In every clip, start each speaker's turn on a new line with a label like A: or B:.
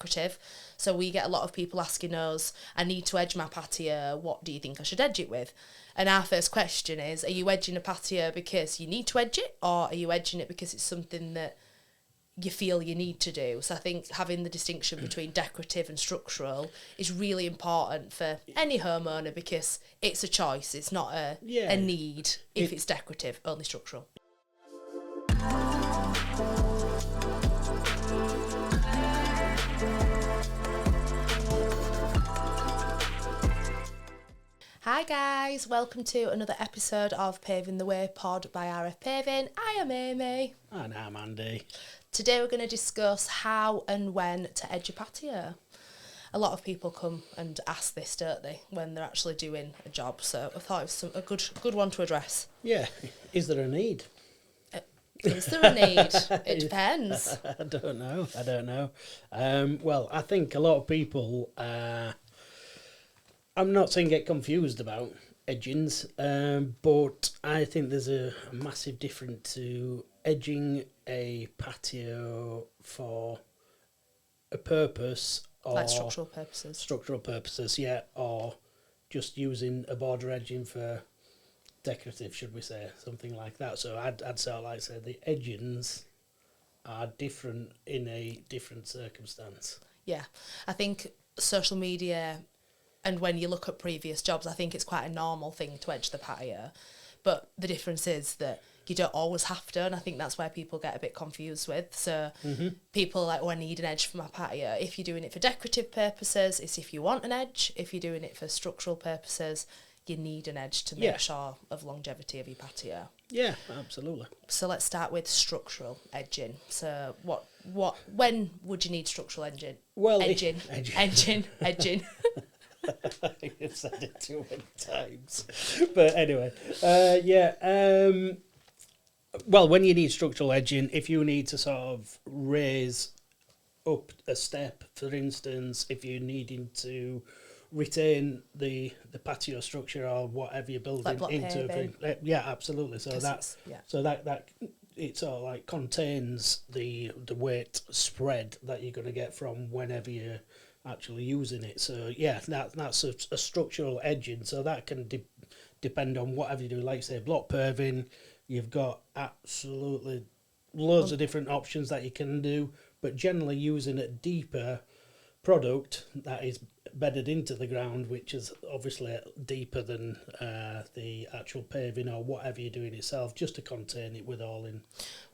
A: decorative. So we get a lot of people asking us, I need to edge my patio, what do you think I should edge it with? And our first question is, are you edging a patio because you need to edge it, or are you edging it because it's something that you feel you need to do? So I think having the distinction between decorative and structural is really important for any homeowner, because it's a choice. It's not a need if it's decorative, only structural. Hi guys, welcome to another episode of Paving the Way pod by RF Paving. I am Amy.
B: And I'm Andy.
A: Today we're going to discuss how and when to edge a patio. A lot of people come and ask this, don't they, when they're actually doing a job, so I thought it was a good one to address.
B: Yeah, is there a need?
A: Is there a need? It depends.
B: I don't know. Well, I think a lot of people... I'm not saying get confused about edgings, but I think there's a massive difference to edging a patio for a purpose, or
A: like structural purposes.
B: Structural purposes, yeah, or just using a border edging for decorative, should we say, something like that. So I'd sort of like say the edgings are different in a different circumstance.
A: Yeah, I think social media... And when you look at previous jobs, I think it's quite a normal thing to edge the patio. But the difference is that you don't always have to, and I think that's where people get a bit confused with. So people are like, oh, I need an edge for my patio. If you're doing it for decorative purposes, it's if you want an edge. If you're doing it for structural purposes, you need an edge to make sure of longevity of your patio.
B: Yeah, absolutely.
A: So let's start with structural edging. So when would you need structural edging?
B: Well,
A: edging.
B: You've said it too many times. But anyway, well, when you need structural edging, if you need to sort of raise up a step, for instance, if you're needing to retain the patio structure or whatever you're building
A: like
B: into, yeah, absolutely. So that it sort of like contains the weight spread that you're going to get from whenever you're actually using it. So yeah, that's a structural edging. So that can depend on whatever you do. Like say block paving, you've got absolutely loads of different options that you can do, but generally using a deeper product that is bedded into the ground, which is obviously deeper than the actual paving or whatever you're doing itself, just to contain it with all in.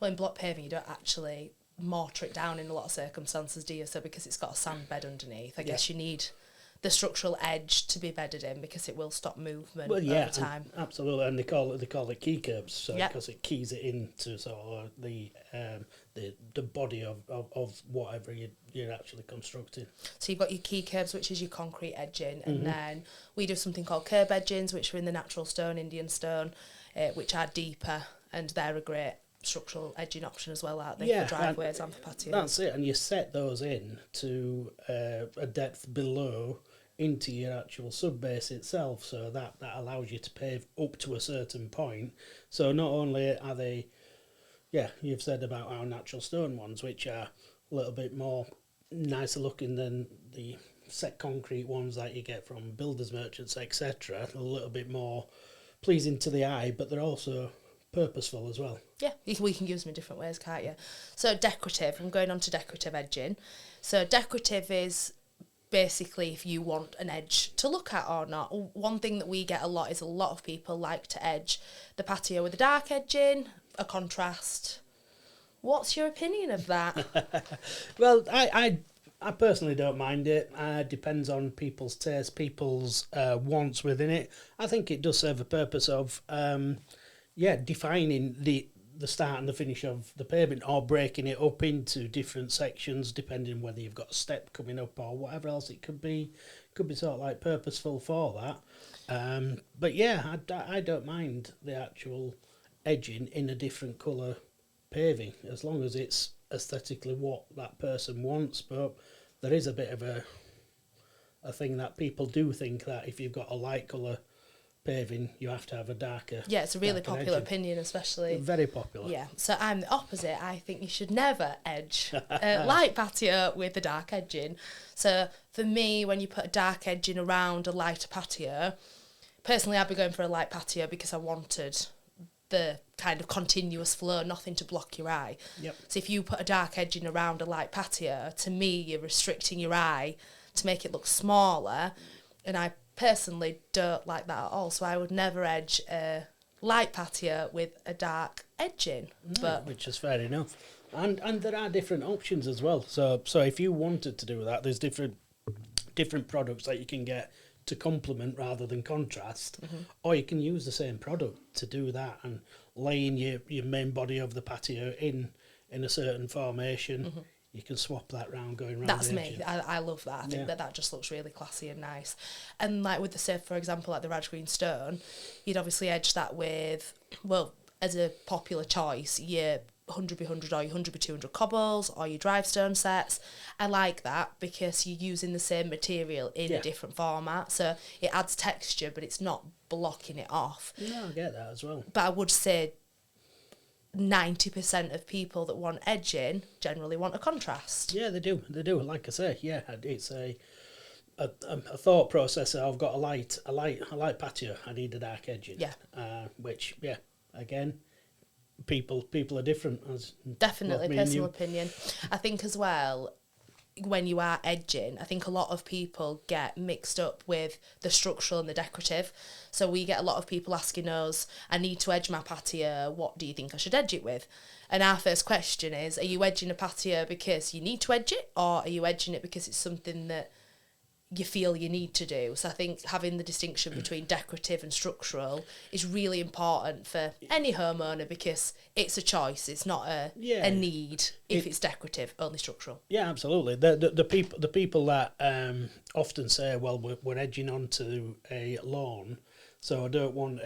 A: Well, in block paving you don't actually mortar it down in a lot of circumstances, do you? So because it's got a sand bed underneath, I guess you need the structural edge to be bedded in because it will stop movement over time.
B: Absolutely, and they call it key curbs, so because it keys it into sort of the body of whatever you're actually constructing.
A: So you've got your key curbs, which is your concrete edging, and then we do something called curb edgings, which are in the natural stone, Indian stone, which are deeper, and they're a great structural edging option as well, aren't they, for driveways and for patios.
B: That's it, and you set those in to a depth below into your actual subbase itself, so that allows you to pave up to a certain point. So not only are they, you've said about our natural stone ones, which are a little bit more nicer looking than the set concrete ones that you get from builders merchants, etc. A little bit more pleasing to the eye, but they're also purposeful as well.
A: Yeah, we can use them in different ways, can't you? So decorative, I'm going on to decorative edging. So decorative is basically if you want an edge to look at or not. One thing that we get a lot is a lot of people like to edge the patio with a dark edging, a contrast. What's your opinion of that?
B: Well, I personally don't mind it. Depends on people's taste, people's wants within it. I think it does serve a purpose of defining the start and the finish of the pavement, or breaking it up into different sections depending whether you've got a step coming up or whatever else. It could be sort of like purposeful for that. But yeah, I don't mind the actual edging in a different colour paving, as long as it's aesthetically what that person wants. But there is a bit of a thing that people do think that if you've got a light colour paving, you have to have a darker.
A: Yeah, it's a really popular opinion, especially.
B: Very popular.
A: Yeah, so I'm the opposite. I think you should never edge a light patio with a dark edging. So for me, when you put a dark edging around a lighter patio, personally I'd be going for a light patio because I wanted the kind of continuous flow, nothing to block your eye.
B: Yep.
A: So if you put a dark edging around a light patio, to me you're restricting your eye to make it look smaller, and I personally don't like that at all. So I would never edge a light patio with a dark edging.
B: Which is fair enough. And there are different options as well. So if you wanted to do that, there's different products that you can get to complement rather than contrast, or you can use the same product to do that and laying your main body of the patio in a certain formation. You can swap that round going round.
A: That's me. I love that. I think that just looks really classy and nice. And like with the, say, for example, like the Raj Green Stone, you'd obviously edge that with, well, as a popular choice, your 100x100 or your 100x200 cobbles or your drive stone sets. I like that because you're using the same material in a different format. So it adds texture, but it's not blocking it off.
B: Yeah, I get that as well.
A: But I would say 90% of people that want edging generally want a contrast.
B: Yeah, they do. Like I say, yeah, it's a thought process. I've got a light patio. I need a dark edging.
A: Yeah.
B: Which, yeah, again, people are different.
A: Definitely personal opinion. I think as well, when you are edging, I think a lot of people get mixed up with the structural and the decorative. So we get a lot of people asking us, I need to edge my patio, what do you think I should edge it with? And our first question is, are you edging a patio because you need to edge it, or are you edging it because it's something that you feel you need to do? So I think having the distinction between decorative and structural is really important for any homeowner, because it's a choice. It's not a need. If it's decorative, only structural.
B: Yeah, absolutely. The people that often say, well, we're edging onto a lawn, so I don't want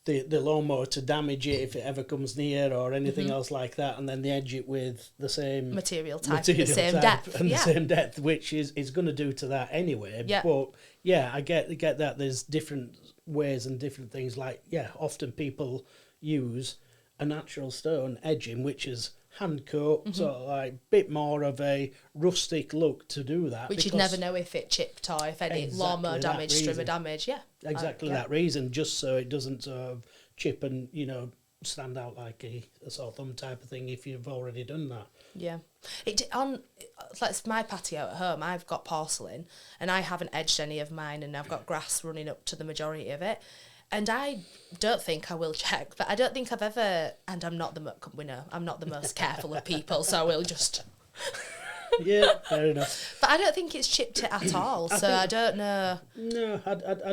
B: the lawnmower to damage it if it ever comes near or anything else like that, and then they edge it with the same
A: material type, the same depth,
B: and the same depth, which is going to do to that anyway. Yeah. But yeah, I get that there's different ways and different things. Like, yeah, often people use a natural stone edging, which is hand cut, sort of like bit more of a rustic look to do that.
A: Which you'd never know if it chipped or if any lawnmower damage, strimmer damage. Yeah,
B: exactly that reason, just so it doesn't sort of chip and stand out like a sore thumb type of thing if you've already done that.
A: Yeah, like my patio at home, I've got porcelain and I haven't edged any of mine, and I've got grass running up to the majority of it. And I don't think I will check, but I don't think I've ever, and I'm not the most careful of people, so I will just...
B: Yeah, fair enough.
A: But I don't think it's chipped it at all, I don't know.
B: No, I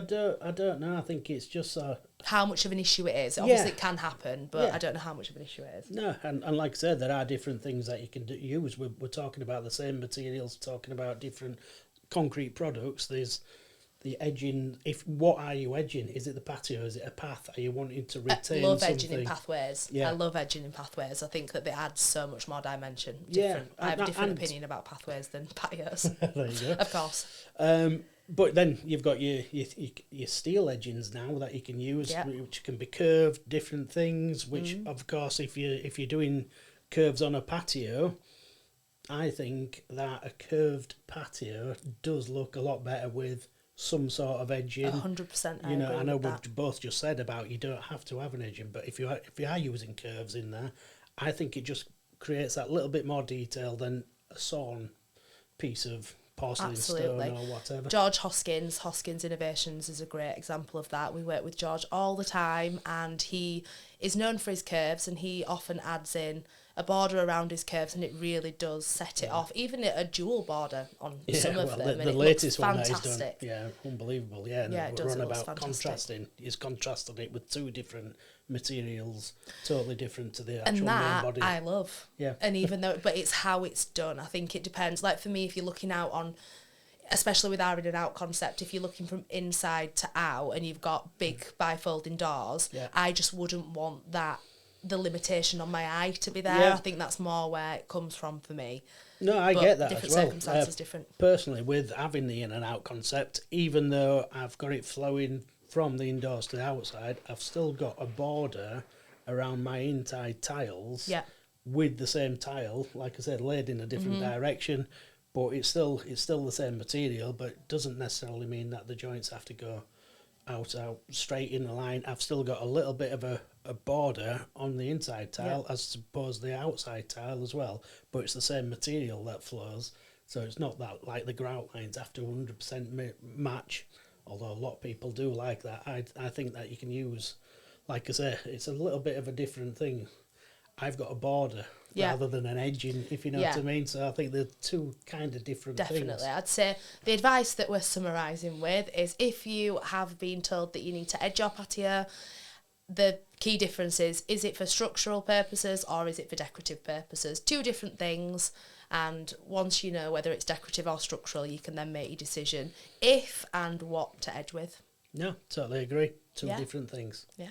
B: don't know. I think it's just...
A: how much of an issue it is. Obviously it can happen, but I don't know how much of an issue it is.
B: No, and like I said, there are different things that you can use. We're talking about the same materials, talking about different concrete products. There's the edging. What are you edging? Is it the patio? Is it a path? Are you wanting to retain something?
A: I love edging in pathways. Yeah. I love edging in pathways. I think that they add so much more dimension. I have a different opinion about pathways than patios.
B: There you go.
A: Of course.
B: But then you've got your steel edgings now that you can use, which can be curved, different things. Which, of course, if you're doing curves on a patio, I think that a curved patio does look a lot better with some sort of edging.
A: 100%.
B: I know we've both just said about you don't have to have an edging, but if you are using curves in there, I think it just creates that little bit more detail than a sawn piece of porcelain stone or whatever.
A: George Hoskins Innovations is a great example of that. We work with George all the time, and he is known for his curves, and he often adds in a border around his curves, and it really does set it off. Even a dual border on some of them,
B: the latest one that he's done, unbelievable. Yeah,
A: it does.
B: We're on about contrasting. He's contrasted it with two different materials, totally different to the actual main body.
A: I love.
B: Yeah,
A: and even though, but it's how it's done. I think it depends. Like for me, if you're looking out on, especially with our in and out concept, if you're looking from inside to out and you've got big bifolding doors, I just wouldn't want the limitation on my eye to be there. I think that's more where it comes from for me.
B: No, I get that
A: different
B: as well.
A: Circumstances different.
B: Personally, with having the in and out concept, even though I've got it flowing from the indoors to the outside, I've still got a border around my inside tiles with the same tile, like I said, laid in a different direction, but it's still the same material, but it doesn't necessarily mean that the joints have to go out straight in the line. I've still got a little bit of a border on the inside tile as opposed to the outside tile as well, but it's the same material that flows, so it's not that like the grout lines have to 100% match, although a lot of people do like that. I think that you can use, like I say, it's a little bit of a different thing. I've got a border rather than an edging, if you know what I mean. So I think they're two kind of different things.
A: Definitely. I'd say the advice that we're summarising with is if you have been told that you need to edge your patio, the key difference is it for structural purposes or is it for decorative purposes? Two different things. And once you know whether it's decorative or structural, you can then make your decision if and what to edge with.
B: No, totally agree. Two different things.
A: Yeah.